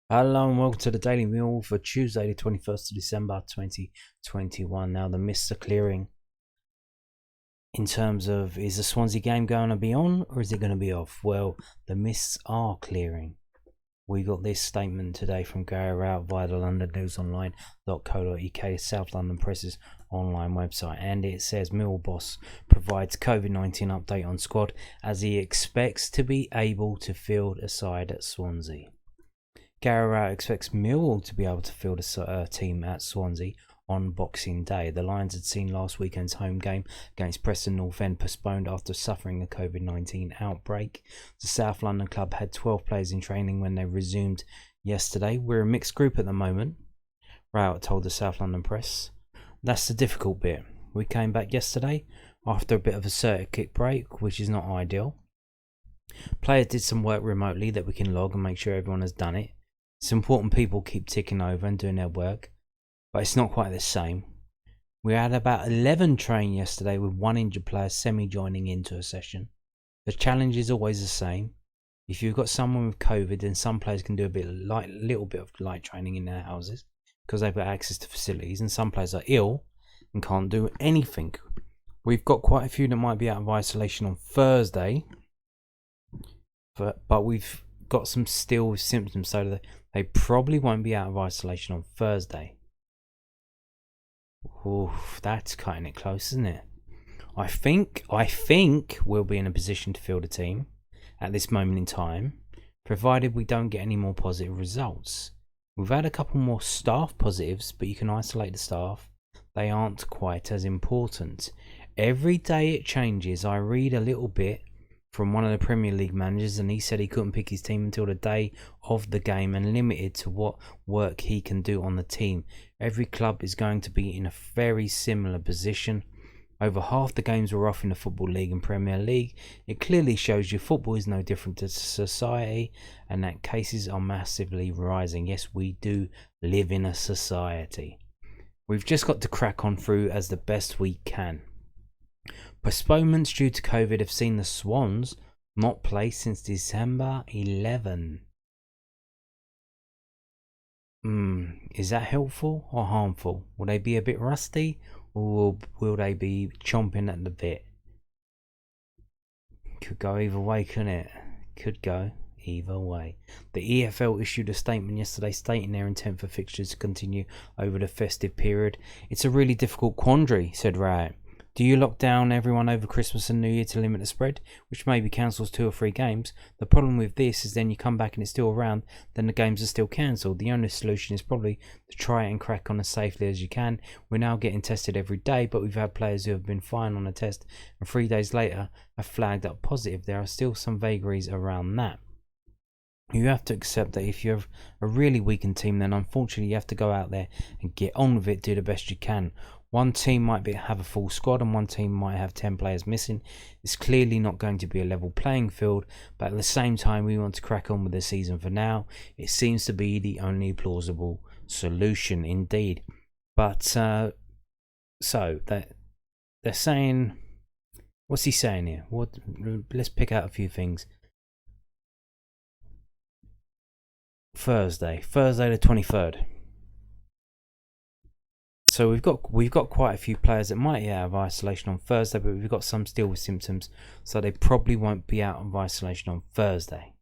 Hello and welcome to the Daily Meal for Tuesday the 21st of December 2021. Now the mists are clearing in terms of, is the Swansea game going to be on or is it going to be off? Well, the mists are clearing. We got this statement today from Gary Rowett via the londonnewsonline.co.uk, South London Press's online website, and it says Millwall boss provides COVID-19 update on squad as he expects to be able to field a side at Swansea. Gary Rowett expects Millwall to be able to field a team at Swansea on Boxing Day. The Lions had seen last weekend's home game against Preston North End postponed after suffering a COVID-19 outbreak. The South London club had 12 players in training when they resumed yesterday. We're a mixed group at the moment, Rowett told the South London Press. That's the difficult bit. We came back yesterday after a bit of a circuit break, which is not ideal. Players did some work remotely that we can log and make sure everyone has done it. It's important people keep ticking over and doing their work, but it's not quite the same. We had about 11 train yesterday with one injured player semi-joining into a session. The challenge is always the same. If you've got someone with COVID, then some players can do a little bit of light training in their houses because they've got access to facilities, and some players are ill and can't do anything. We've got quite a few that might be out of isolation on Thursday, but we've got some still with symptoms, so that they probably won't be out of isolation on Thursday. Oof, that's cutting it close, isn't it? I think we'll be in a position to field a team at this moment in time, provided we don't get any more positive results. We've had a couple more staff positives, but you can isolate the staff. They aren't quite as important. Every day it changes. I read a little bit from one of the Premier League managers, and he said he couldn't pick his team until the day of the game and limited to what work he can do on the team. Every club is going to be in a very similar position. Over half the games were off in the Football League and Premier League. It clearly shows you football is no different to society and that cases are massively rising. Yes, we do live in a society. We've just got to crack on through as the best we can. Postponements due to COVID have seen the Swans not play since December 11. Is that helpful or harmful? Will they be a bit rusty or will they be chomping at the bit? Could go either way, couldn't it? Could go either way. The EFL issued a statement yesterday stating their intent for fixtures to continue over the festive period. It's a really difficult quandary, said Rowett. Do you lock down everyone over Christmas and New Year to limit the spread, which maybe cancels 2 or 3 games? The problem with this is then you come back and it's still around, then the games are still cancelled. The only solution is probably to try and crack on as safely as you can. We're now getting tested every day, but we've had players who have been fine on a test and 3 days later have flagged up positive. There are still some vagaries around that. You have to accept that if you have a really weakened team, then unfortunately you have to go out there and get on with it, do the best you can. One team might have a full squad and one team might have 10 players missing. It's clearly not going to be a level playing field, but at the same time we want to crack on with the season for now. It seems to be the only plausible solution indeed. But so that they're saying, what's he saying here? Let's pick out a few things. Thursday the 23rd. So we've got quite a few players that might be out of isolation on Thursday, but we've got some still with symptoms, so they probably won't be out of isolation on Thursday.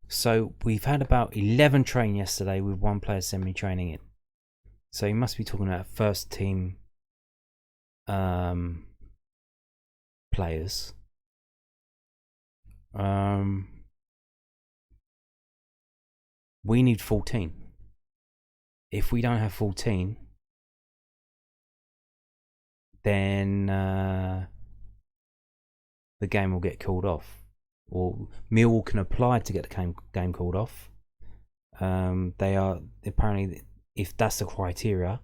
So we've had about 11 train yesterday with one player semi-training in. So you must be talking about first team players. We need 14. If we don't have 14, then the game will get called off. Or Millwall can apply to get the game called off. They are apparently, if that's the criteria,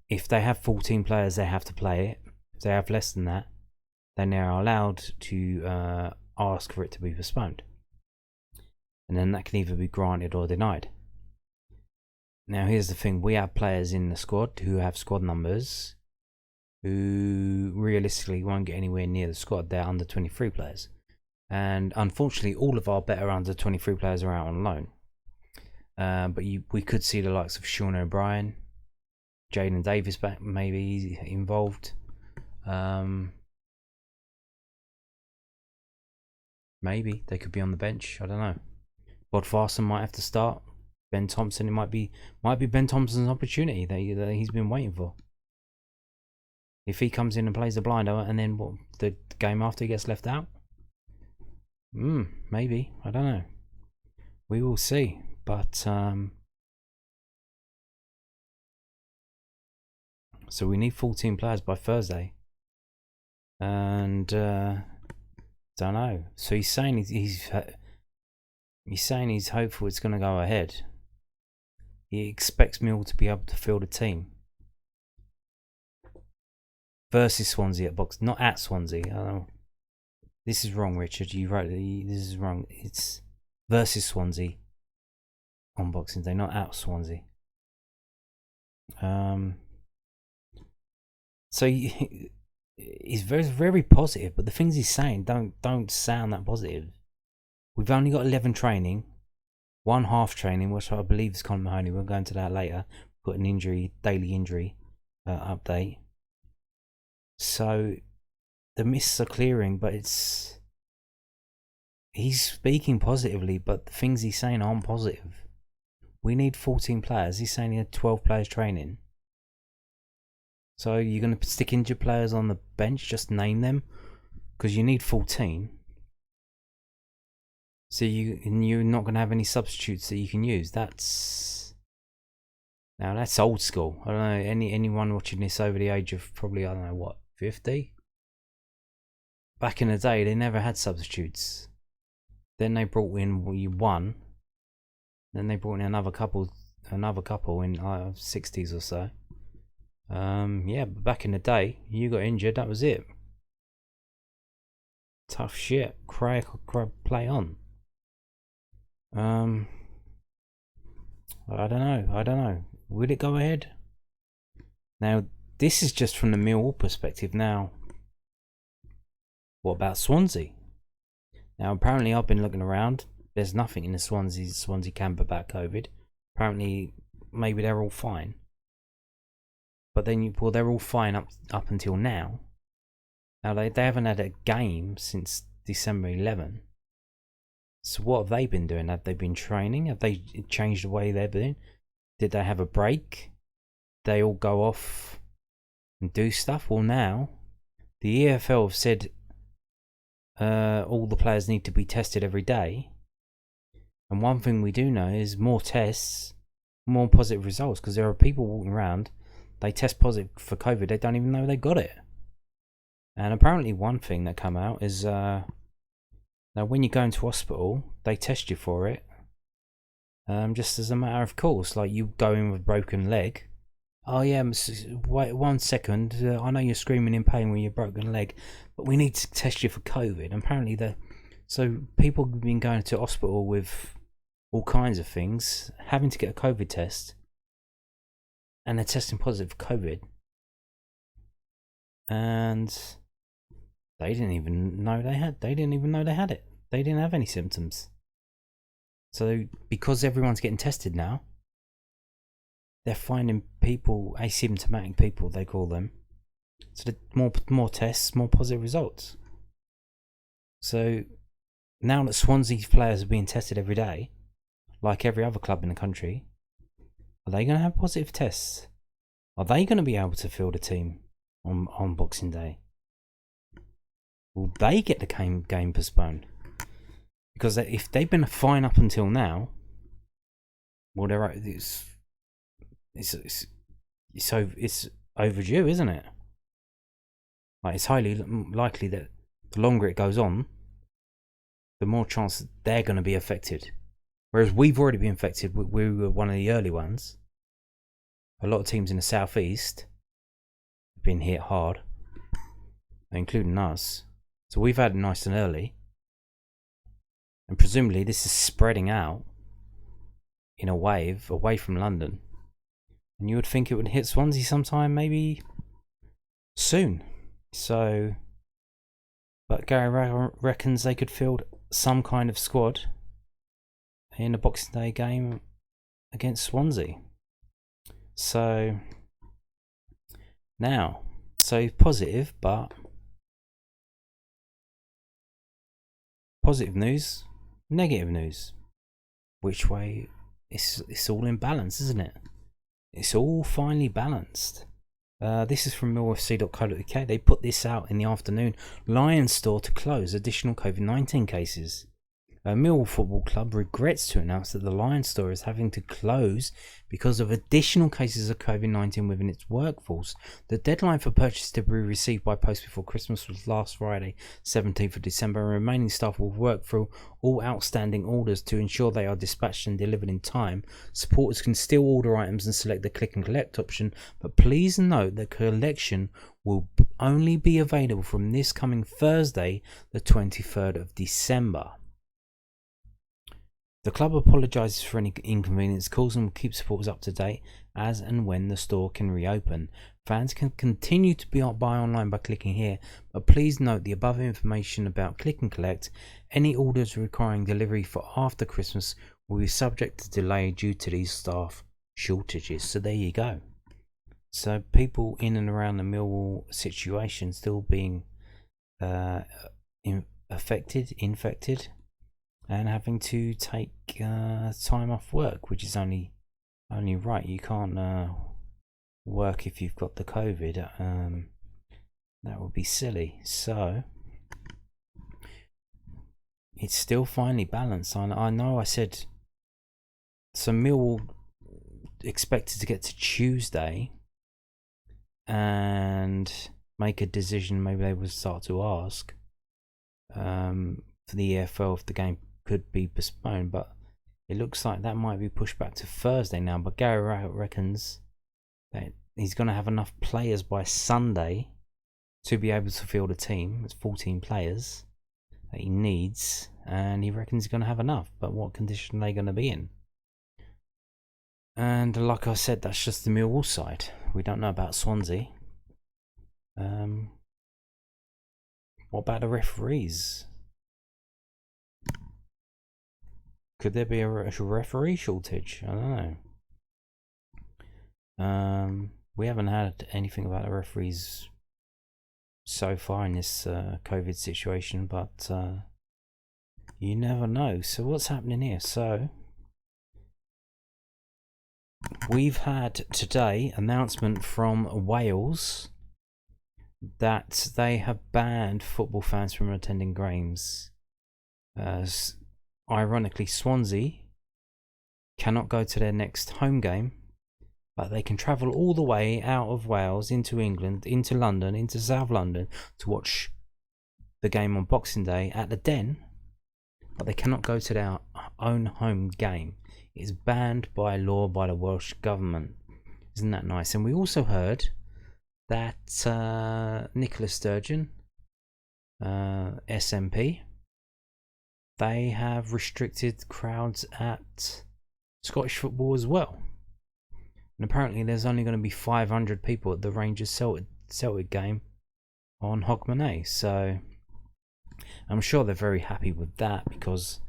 if they have 14 players, they have to play it. If they have less than that, then they are allowed to ask for it to be postponed. And then that can either be granted or denied. Now here's the thing, we have players in the squad who have squad numbers who realistically won't get anywhere near the squad. They're under 23 players. and unfortunately all of our better under 23 players are out on loan. But we could see the likes of Sean O'Brien, Jaden Davis back, maybe involved. Maybe they could be on the bench. I don't know. Bodvarsson might have to start. Ben Thompson, it might be Ben Thompson's opportunity that he's been waiting for. If he comes in and plays the blinder, and then what, the game after he gets left out? Maybe. I don't know. We will see. But so we need 14 players by Thursday, and don't know. So he's saying he's hopeful it's going to go ahead. He expects Mill to be able to field a team versus Swansea at box, not at Swansea. I don't know. This is wrong, Richard. You wrote this is wrong. It's versus Swansea on Boxing Day, not at Swansea. So he's very, very positive, but the things he's saying don't sound that positive. We've only got 11 training, 1 half training, which I believe is Conor Mahoney. We'll go into that later. Got an daily injury update. So the mists are clearing, but he's speaking positively, but the things he's saying aren't positive. We need 14 players. He's saying he had 12 players training. So you're going to stick injured players on the bench, just name them, because you need 14. So you're not going to have any substitutes that you can use. That's old school. I don't know, anyone watching this over the age of probably, I don't know what, 50? Back in the day, they never had substitutes. Then they brought in one. Then they brought in another couple in 60s or so. Yeah, but back in the day, you got injured, that was it. Tough shit. Cry, play on. I don't know. Will it go ahead? Now, this is just from the Millwall perspective. Now, what about Swansea? Now, apparently, I've been looking around. There's nothing in the Swansea camp about COVID. Apparently, maybe they're all fine. But then, they're all fine up until now. Now, they haven't had a game since December 11. So what have they been doing? Have they been training? Have they changed the way they've been? Did they have a break? They all go off and do stuff? Well, now, the EFL have said all the players need to be tested every day. And one thing we do know is more tests, more positive results, because there are people walking around, they test positive for COVID, they don't even know they got it. And apparently one thing that came out is now when you go into hospital, they test you for it, just as a matter of course. Like, you go in with a broken leg. Oh yeah, wait 1 second, I know you're screaming in pain with your broken leg, but we need to test you for COVID. And apparently so people have been going to hospital with all kinds of things, having to get a COVID test, and they're testing positive for COVID, and they didn't even know they had it. They didn't have any symptoms. So because everyone's getting tested now, they're finding people, asymptomatic people they call them. So more tests, more positive results. So now that Swansea's players are being tested every day, like every other club in the country, are they going to have positive tests? Are they going to be able to field a team on Boxing Day? Will they get the game postponed? Because if they've been fine up until now, well, it's overdue, isn't it? Like, it's highly likely that the longer it goes on, the more chance that they're going to be affected. Whereas we've already been affected. We were one of the early ones. A lot of teams in the southeast have been hit hard, including us. So we've had it nice and early. And presumably this is spreading out in a wave away from London. And you would think it would hit Swansea sometime, maybe soon. So But Gary reckons they could field some kind of squad in a Boxing Day game against Swansea. So now, so positive, but positive news, negative news. Which way? It's all in balance, isn't it? It's all finally balanced. This is from millfc.co.uk. They put this out in the afternoon. Lions store to close, additional COVID-19 cases. Millwall Football Club regrets to announce that the Lions store is having to close because of additional cases of COVID-19 within its workforce. The deadline for purchase to be received by post before Christmas was last Friday, 17th of December, and remaining staff will work through all outstanding orders to ensure they are dispatched and delivered in time. Supporters can still order items and select the click and collect option, but please note that collection will only be available from this coming Thursday, the 23rd of December. The club apologises for any inconvenience caused and will keep supporters up to date as and when the store can reopen. Fans can continue to buy online by clicking here, but please note the above information about click and collect. Any orders requiring delivery for after Christmas will be subject to delay due to these staff shortages. So there you go. So people in and around the Millwall situation still being infected, and having to take time off work, which is only right. You can't work if you've got the COVID. That would be silly. So it's still finely balanced. I know I said so. Millwall expected to get to Tuesday and make a decision. Maybe they would start to ask for the EFL if the game could be postponed, but it looks like that might be pushed back to Thursday now. But Gary Rowett reckons that he's going to have enough players by Sunday to be able to field a team. It's 14 players that he needs, and he reckons he's going to have enough. But what condition are they going to be in? And like I said, that's just the Millwall side. We don't know about Swansea. What about the referees? Could there be a referee shortage? I don't know. We haven't had anything about the referees so far in this COVID situation, but you never know. So what's happening here? So we've had today announcement from Wales that they have banned football fans from attending games. Ironically, Swansea cannot go to their next home game, but they can travel all the way out of Wales into England, into London, into South London to watch the game on Boxing Day at the Den, but they cannot go to their own home game. It is banned by law by the Welsh government. Isn't that nice? And we also heard that Nicola Sturgeon, SNP, they have restricted crowds at Scottish football as well. And apparently there's only going to be 500 people at the Rangers Celtic game on Hogmanay. So I'm sure they're very happy with that, because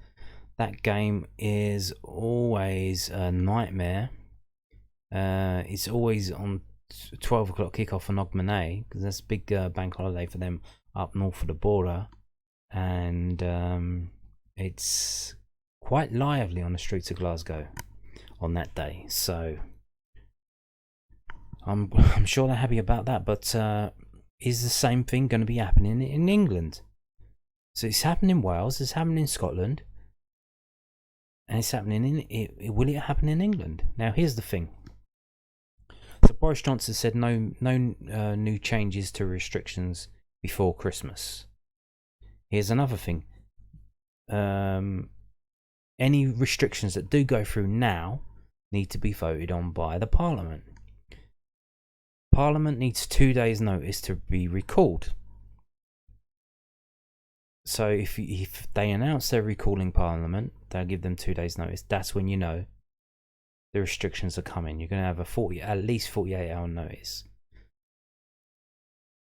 that game is always a nightmare. It's always on 12 o'clock kickoff on Hogmanay, because that's a big bank holiday for them up north of the border. And it's quite lively on the streets of Glasgow on that day. So I'm sure they're happy about that. But is the same thing going to be happening in England? So it's happening in Wales, it's happening in Scotland, and it's happening will it happen in England? Now here's the thing. So Boris Johnson said no new changes to restrictions before Christmas. Here's another thing. Any restrictions that do go through now need to be voted on by the Parliament. Parliament needs 2 days' notice to be recalled. So if they announce they're recalling Parliament, they'll give them 2 days' notice. That's when you know the restrictions are coming. You're going to have at least 48-hour notice.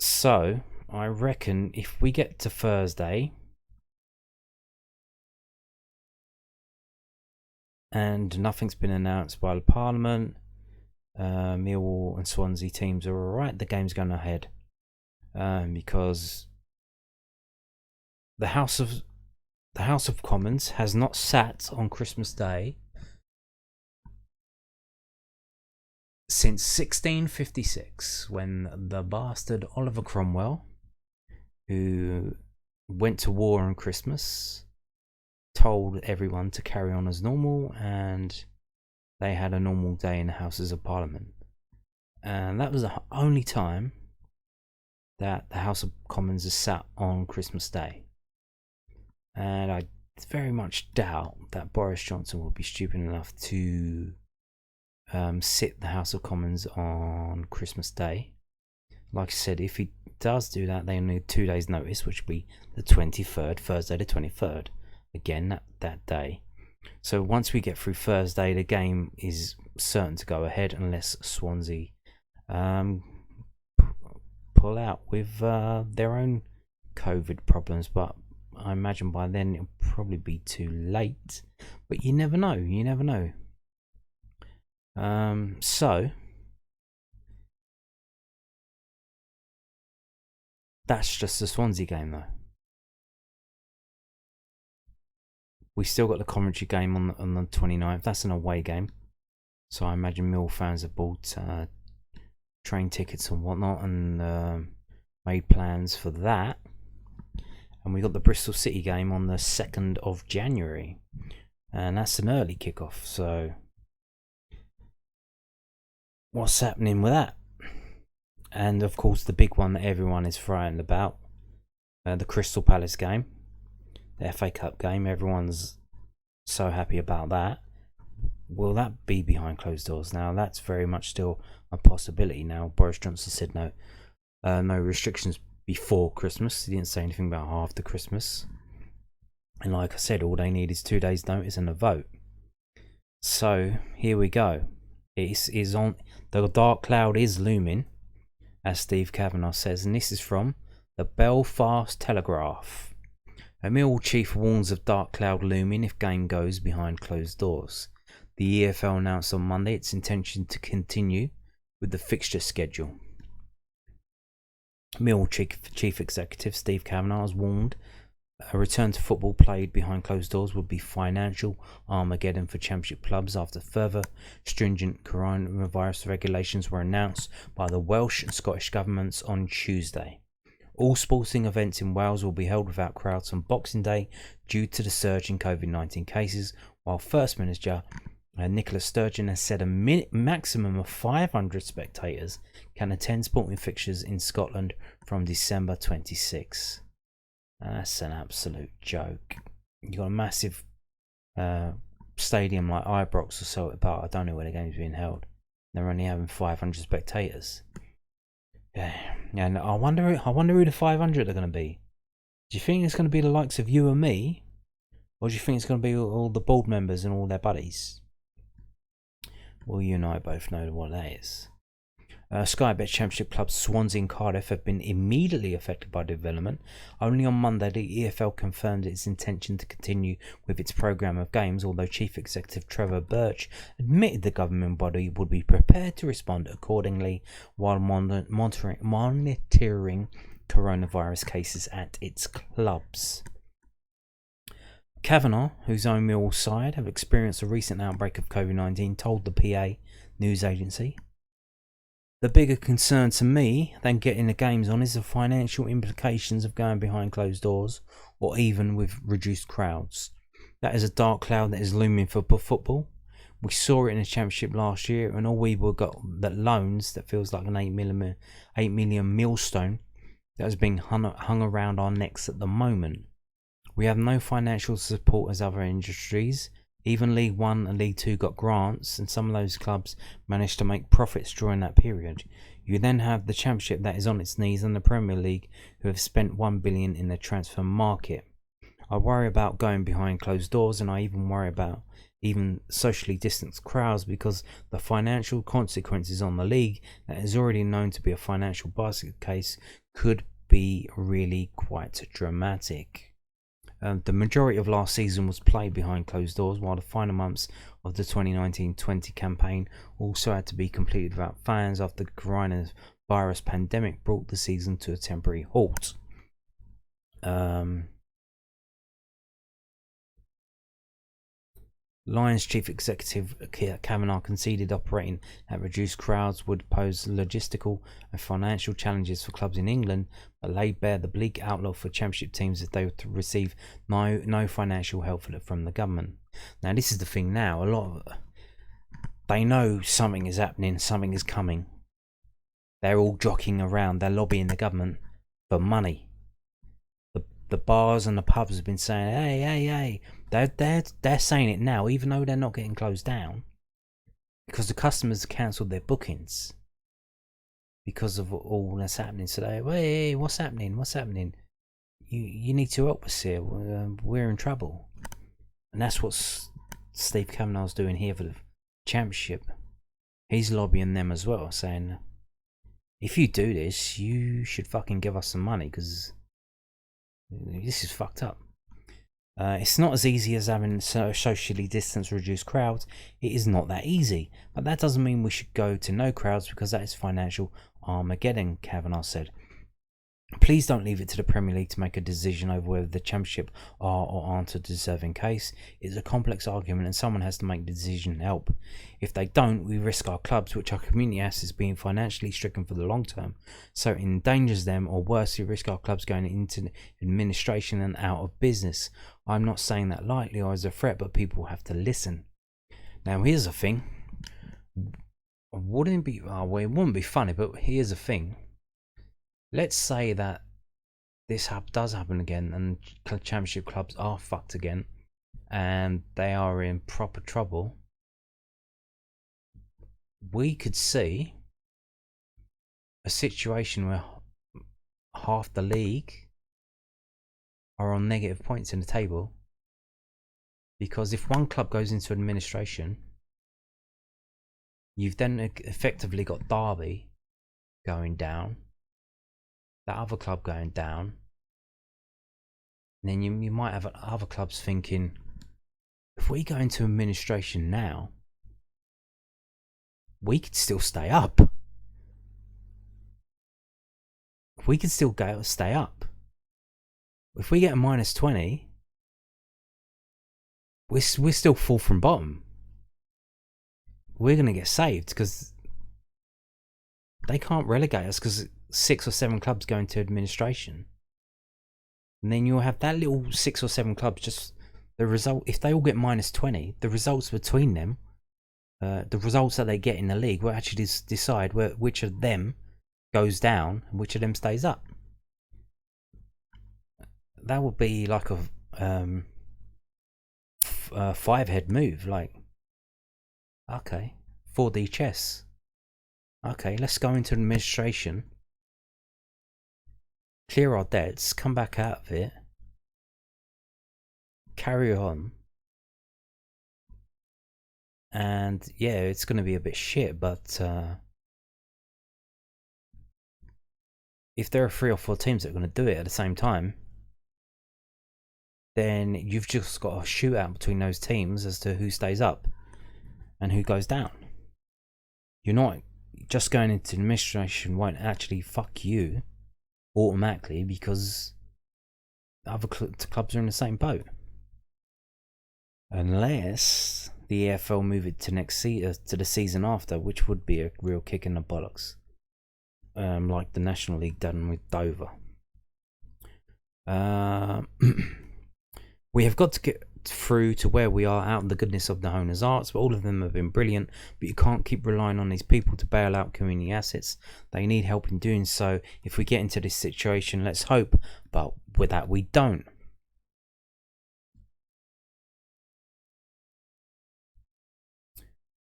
So I reckon if we get to Thursday and nothing's been announced by the Parliament, Millwall and Swansea teams are alright, the game's going ahead. Because the House of Commons has not sat on Christmas Day since 1656, when the bastard Oliver Cromwell, who went to war on Christmas, told everyone to carry on as normal, and they had a normal day in the Houses of Parliament. And that was the only time that the House of Commons is sat on Christmas Day. And I very much doubt that Boris Johnson will be stupid enough to sit the House of Commons on Christmas Day. Like I said, if he does do that, they need 2 days notice, which will be the 23rd, Thursday the 23rd. Again, that day. So once we get through Thursday, the game is certain to go ahead unless Swansea pull out with their own COVID problems. But I imagine by then it'll probably be too late. But you never know. You never know. So that's just the Swansea game, though. We still got the Coventry game on the 29th. That's an away game, so I imagine Mill fans have bought train tickets and whatnot and made plans for that. And we got the Bristol City game on the 2nd of January, and that's an early kickoff. So what's happening with that? And of course the big one that everyone is frightened about, the Crystal Palace game, the FA Cup game. Everyone's so happy about that. Will that be behind closed doors? Now that's very much still a possibility. Now Boris Johnson said no restrictions before Christmas. He didn't say anything about after Christmas. And like I said, all they need is 2 days notice and a vote. So here we go. It is on. The dark cloud is looming, as Steve Kavanagh says, and this is from the Belfast Telegraph. A Millwall chief warns of dark cloud looming if game goes behind closed doors. The EFL announced on Monday its intention to continue with the fixture schedule. Millwall chief executive Steve Kavanagh has warned a return to football played behind closed doors would be financial Armageddon for Championship clubs after further stringent coronavirus regulations were announced by the Welsh and Scottish governments on Tuesday. All sporting events in Wales will be held without crowds on Boxing Day due to the surge in COVID-19 cases, while First Minister Nicola Sturgeon has said a maximum of 500 spectators can attend sporting fixtures in Scotland from December 26. That's an absolute joke. You got a massive stadium like Ibrox or so, but I don't know where the game's being held. They're only having 500 spectators. Yeah, and I wonder who the 500 are going to be. Do you think it's going to be the likes of you and me, or do you think it's going to be all the board members and all their buddies? Well, you and I both know what that is. Sky Bet Championship clubs Swansea and Cardiff have been immediately affected by the development. Only on Monday, the EFL confirmed its intention to continue with its programme of games, although Chief Executive Trevor Birch admitted the government body would be prepared to respond accordingly while monitoring coronavirus cases at its clubs. Kavanagh, whose own Millwall side have experienced a recent outbreak of COVID-19, told the PA news agency, "The bigger concern to me than getting the games on is the financial implications of going behind closed doors or even with reduced crowds. That is a dark cloud that is looming for football. We saw it in the Championship last year, and all we got that loans that feels like an 8 million millstone that has been hung around our necks at the moment. We have no financial support as other industries. Even League 1 and League 2 got grants, and some of those clubs managed to make profits during that period. You then have the Championship that is on its knees and the Premier League, who have spent $1 billion in the transfer market. I worry about going behind closed doors, and I even worry about even socially distanced crowds because the financial consequences on the league that is already known to be a financial basket case could be really quite dramatic. The majority of last season was played behind closed doors, while the final months of the 2019-20 campaign also had to be completed without fans after the coronavirus pandemic brought the season to a temporary halt. Lions chief executive Kavanagh conceded operating at reduced crowds would pose logistical and financial challenges for clubs in England, but laid bare the bleak outlook for championship teams if they were to receive no financial help from the government. Now, this is the thing now, they know something is happening, something is coming. They're all jockeying around, they're lobbying the government for money. The bars and the pubs have been saying, hey. They're saying it now, even though they're not getting closed down, because the customers have cancelled their bookings because of all that's happening. So hey, what's happening? You need to help us here. We're in trouble. And that's what Steve Kavanagh's doing here for the championship. He's lobbying them as well, saying, if you do this, you should fucking give us some money, because this is fucked up. It's not as easy as having socially distanced, reduced crowds. It is not that easy, but that doesn't mean we should go to no crowds, because that is financial Armageddon, Kavanagh said. Please don't leave it to the Premier League to make a decision over whether the Championship are or aren't a deserving case. It's a complex argument and someone has to make the decision and help. If they don't, we risk our clubs, which are community assets, being financially stricken for the long term. So it endangers them, or worse, we risk our clubs going into administration and out of business. I'm not saying that lightly or as a threat, but people have to listen. Now, here's the thing. It wouldn't be funny, but here's the thing. Let's say that this does happen again and championship clubs are fucked again and they are in proper trouble. We could see a situation where half the league are on negative points in the table, because if one club goes into administration, you've then effectively got Derby going down, that other club going down, and then you might have other clubs thinking, if we go into administration now, we could still stay up. We could still stay up. If we get a -20, we're still fall from bottom. We're going to get saved, because they can't relegate us, because 6 or 7 clubs go into administration, and then you'll have that little 6 or 7 clubs. Just the result, if they all get -20, the results between them, the results that they get in the league will actually decide which of them goes down and which of them stays up. That would be like a 5-head move. Like, okay, 4D chess. Okay, let's go into administration, clear our debts, come back out of it, carry on, and yeah, it's going to be a bit shit, but if there are 3 or 4 teams that are going to do it at the same time, then you've just got a shootout between those teams as to who stays up and who goes down. You're not just going into administration won't actually fuck you automatically, because other clubs are in the same boat, unless the EFL move it to to the season after, which would be a real kick in the bollocks, like the National League done with Dover. We have got to get through to where we are out of the goodness of the owners' arts, but all of them have been brilliant, but you can't keep relying on these people to bail out community assets. They need help in doing so. If we get into this situation, let's hope, but with that we don't.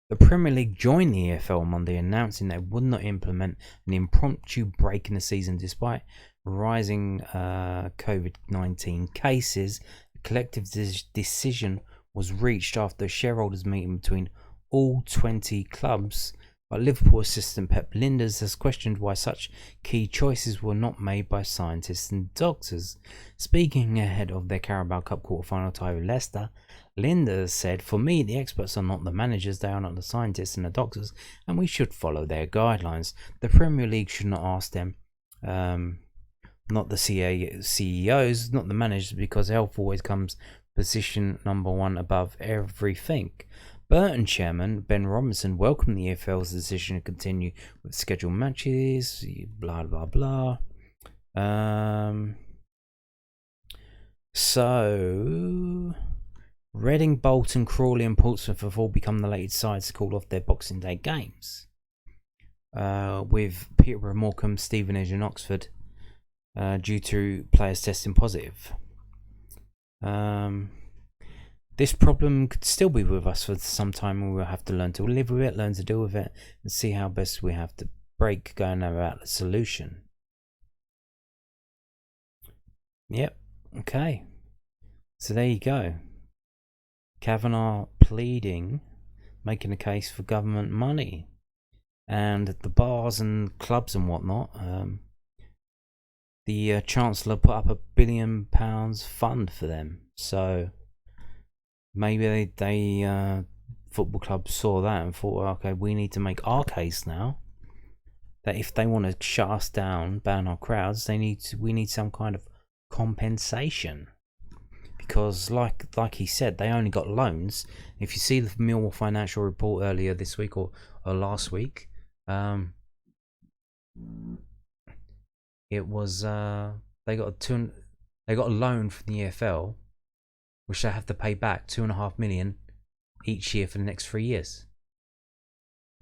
The Premier League joined the EFL on Monday, announcing they would not implement an impromptu break in the season despite rising COVID-19 cases. Collective decision was reached after a shareholders meeting between all 20 clubs But Liverpool assistant Pep Lijnders has questioned why such key choices were not made by scientists and doctors. Speaking ahead of their Carabao Cup quarter-final tie with Leicester, Lijnders said, "For me, the experts are not the managers, they are not the scientists and the doctors, and we should follow their guidelines. The Premier League should not ask them, not the CEOs, not the managers, because health always comes position number one above everything." Burton chairman Ben Robinson welcomed the EFL's decision to continue with scheduled matches, blah blah blah. So Reading, Bolton, Crawley and Portsmouth have all become the latest sides to call off their Boxing Day games, with Peterborough, Morecambe, Stevenage and Oxford due to players testing positive. This problem could still be with us for some time, and we'll have to learn to live with it, learn to deal with it, and see how best we have to break going about the solution. Yep, okay. So there you go. Kavanagh pleading, making a case for government money. And the bars and clubs and whatnot, the Chancellor put up £1 billion fund for them. So maybe they football clubs saw that and thought, okay, we need to make our case now. That if they want to shut us down, ban our crowds, we need some kind of compensation. Because like he said, they only got loans. If you see the Millwall financial report earlier this week or last week, it was they got a loan from the EFL, which they have to pay back $2.5 million each year for the next 3 years.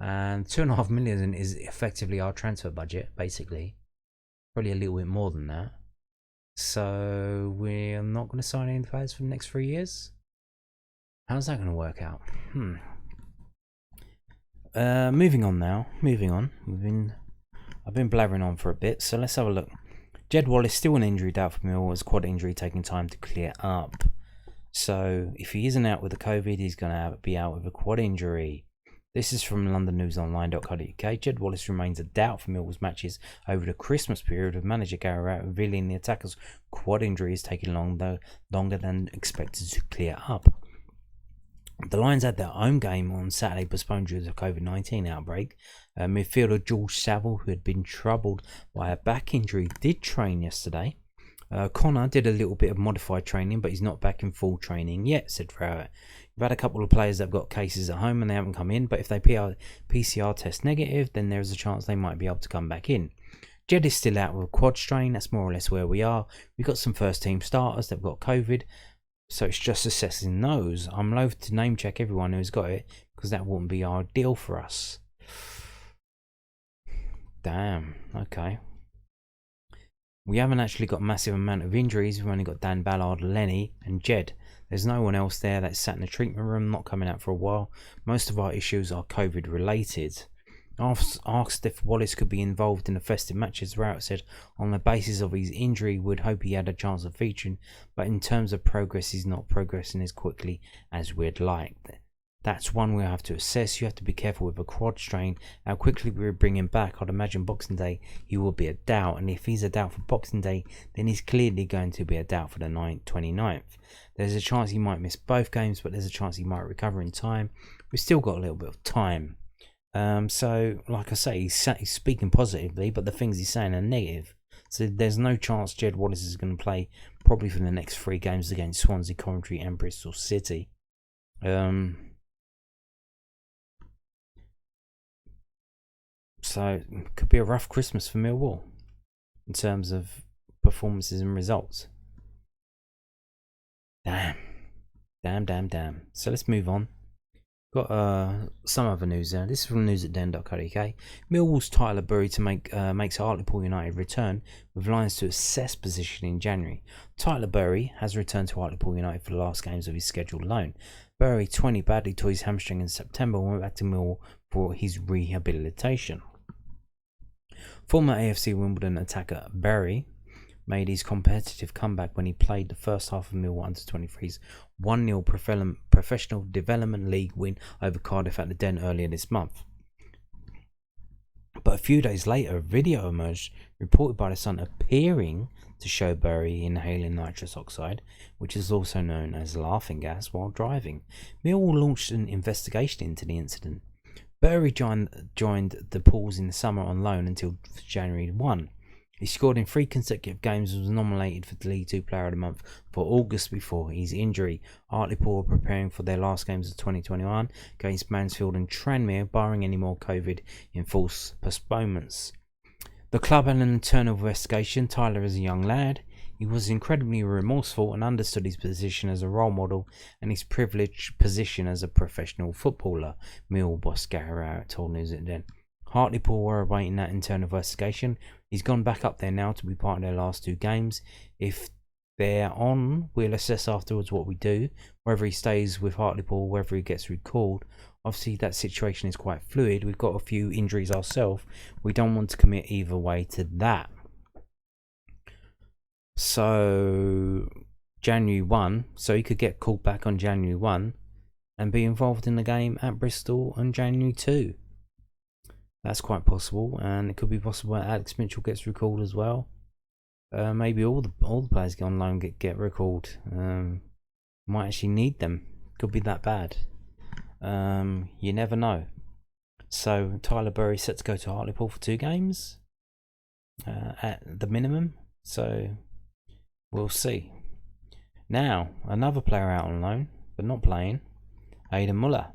And $2.5 million is effectively our transfer budget, basically. Probably a little bit more than that. So we're not going to sign any players for the next 3 years. How's that going to work out? Moving on now. I've been blabbering on for a bit, so let's have a look. Jed Wallace still an injury doubt for Millwall, as quad injury taking time to clear up. So if he isn't out with the COVID, he's going to be out with a quad injury. This is from londonnewsonline.co.uk. Jed Wallace remains a doubt for Millwall's matches over the Christmas period, with manager Gary Rowett revealing the attacker's quad injury is taking longer than expected to clear up. The Lions had their home game on Saturday postponed due to the COVID-19 outbreak. Midfielder George Saville, who had been troubled by a back injury, did train yesterday. Connor did a little bit of modified training, but he's not back in full training yet, said Rowett. We've had a couple of players that have got cases at home and they haven't come in, but if they PCR test negative, then there's a chance they might be able to come back in. Jed is still out with a quad strain. That's more or less where we are. We've got some first team starters that have got COVID, so it's just assessing those. I'm loath to name check everyone who's got it, because that wouldn't be ideal for us. Damn, okay. We haven't actually got a massive amount of injuries. We've only got Dan Ballard, Lenny and Jed. There's no one else there that's sat in the treatment room, not coming out for a while. Most of our issues are COVID related. Asked if Wallace could be involved in the festive matches, Rowett said on the basis of his injury would hope he had a chance of featuring, but in terms of progress he's not progressing as quickly as we'd like. That's one we'll have to assess. You have to be careful with a quad strain. How quickly we bring him back, I'd imagine Boxing Day he will be a doubt, and if he's a doubt for Boxing Day, then he's clearly going to be a doubt for the 29th. There's a chance he might miss both games, but there's a chance he might recover in time. We've still got a little bit of time. So, like I say, he's speaking positively, but the things he's saying are negative. So there's no chance Jed Wallace is going to play probably for the next 3 games against Swansea, Coventry and Bristol City. So it could be a rough Christmas for Millwall in terms of performances and results. Damn. So let's move on. Got some other news there. This is from news@den.co.uk. Millwall's Tyler Burey to makes Hartlepool United return, with Lions to assess position in January. Tyler Burey has returned to Hartlepool United for the last games of his scheduled loan. Burey, 20, badly tore his hamstring in September and went back to Millwall for his rehabilitation. Former AFC Wimbledon attacker Burey made his competitive comeback when he played the first half of Millwall Under-23's 1-0 Professional Development League win over Cardiff at the Den earlier this month. But a few days later, a video emerged reported by the Sun appearing to show Burey inhaling nitrous oxide, which is also known as laughing gas, while driving. Millwall launched an investigation into the incident. Burey joined the Pools in the summer on loan until January 1. He scored in 3 consecutive games and was nominated for the League 2 Player of the Month for August before his injury. Hartlepool are preparing for their last games of 2021 against Mansfield and Tranmere, barring any more COVID-enforced postponements. The club had an internal investigation. Tyler is a young lad. He was incredibly remorseful and understood his position as a role model and his privileged position as a professional footballer, Millwall boss Gary Rowett told News at Den. Hartlepool were awaiting that internal investigation. He's gone back up there now to be part of their last 2 games. If they're on, we'll assess afterwards what we do, whether he stays with Hartlepool, whether he gets recalled. Obviously that situation is quite fluid. We've got a few injuries ourselves. We don't want to commit either way to that. So January 1, so he could get called back on January 1 and be involved in the game at Bristol on January 2. That's quite possible, and it could be possible that Alex Mitchell gets recalled as well. Maybe all the players get on loan get recalled. Might actually need them. Could be that bad. You never know. So Tyler Burey set to go to Hartlepool for 2 games at the minimum. So we'll see. Now another player out on loan but not playing, Hayden Muller.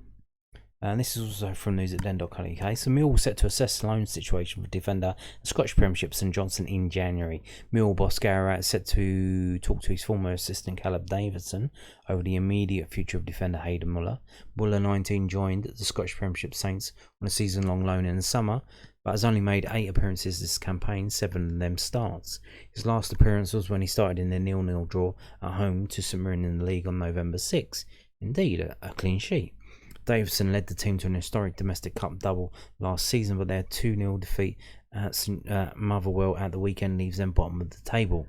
And this is also from news at den.co.uk. So Millwall set to assess the loan situation for defender the Scottish Premiership St Johnstone in January. Millwall boss Gary Rowett set to talk to his former assistant Caleb Davidson over the immediate future of defender Hayden Muller. Muller, 19, joined the Scottish Premiership Saints on a season-long loan in the summer, but has only made 8 appearances this campaign, 7 of them starts. His last appearance was when he started in the 0-0 draw at home to St Mirren in the league on November 6. Indeed, a clean sheet. Davison led the team to an historic domestic cup double last season, but their 2-0 defeat at Motherwell at the weekend leaves them bottom of the table.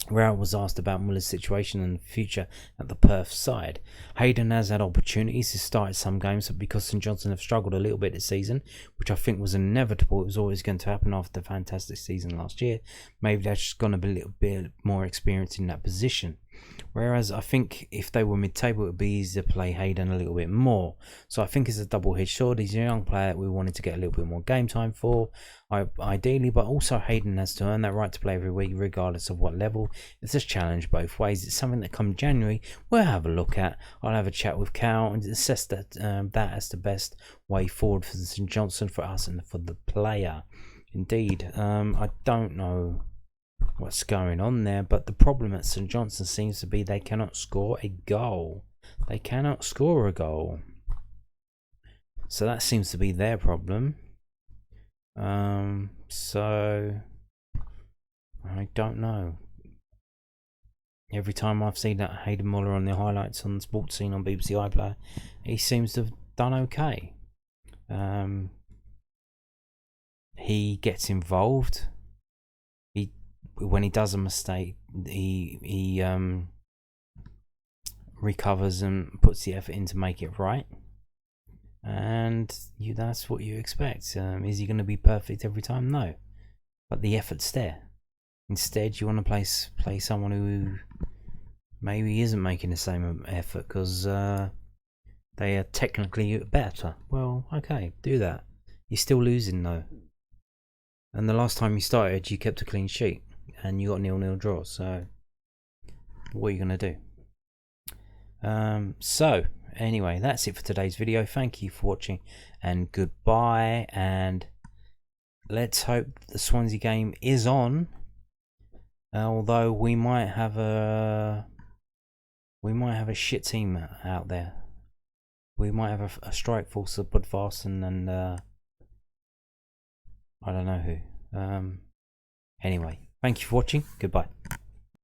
Rowett was asked about Muller's situation and future at the Perth side. Hayden has had opportunities to start some games, but because St Johnstone have struggled a little bit this season, which I think was inevitable, it was always going to happen after the fantastic season last year, maybe they're just going to be a little bit more experienced in that position. Whereas I think if they were mid-table, it would be easier to play Hayden a little bit more. So I think it's a double-edged sword. He's a young player that we wanted to get a little bit more game time for, ideally, but also Hayden has to earn that right to play every week, regardless of what level. It's a challenge both ways. It's something that come January we'll have a look at. I'll have a chat with Cal and assess that as the best way forward for St Johnstone, for us and for the player. Indeed, I don't know what's going on there, but the problem at St Johnstone seems to be they cannot score a goal. They cannot score a goal. So that seems to be their problem. So I don't know. Every time I've seen that Hayden Muller on the highlights on the sports scene on BBC iPlayer, he seems to have done okay. He gets involved. When he does a mistake, he recovers and puts the effort in to make it right, and that's what you expect. Is he going to be perfect every time? No, but the effort's there. Instead, you want to play someone who maybe isn't making the same effort because they are technically better. Well, okay, do that. You're still losing though, and the last time you started, you kept a clean sheet. And you got 0-0 draw, so what are you going to do? So anyway, that's it for today's video. Thank you for watching and goodbye, and let's hope the Swansea game is on, although we might have a shit team out there. We might have a strike force of Budvarsson and I don't know who. Anyway, thank you for watching. Goodbye.